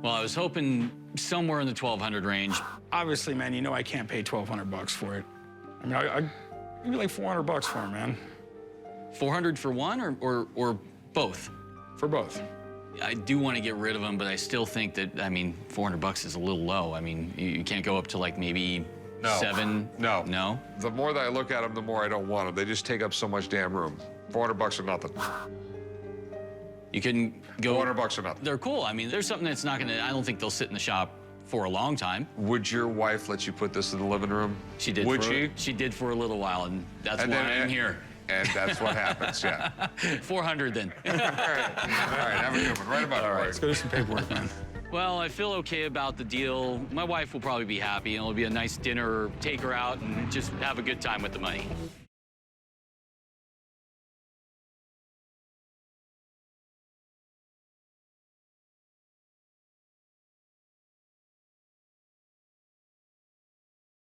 Well, I was hoping somewhere in the 1,200 range. Obviously, man, you know I can't pay 1,200 bucks for it. I mean, I'd give you like 400 bucks for it, man. 400 for one or both? For both. I do want to get rid of them, but I still think that, I mean, 400 bucks is a little low. I mean, you can't go up to like maybe No. 7? No. No? The more that I look at them, the more I don't want them. They just take up so much damn room. 400 bucks or nothing. You couldn't go... 400 bucks or nothing. They're cool. I mean, there's something that's not gonna, I don't think they'll sit in the shop for a long time. Would your wife let you put this in the living room? She did. Would she? She did for a little while, and that's why I'm here. And that's what happens, yeah. 400 then. All right, have a good one. Right about it. Let's go do some paperwork, man. Well, I feel okay about the deal. My wife will probably be happy, and it'll be a nice dinner, take her out, and just have a good time with the money.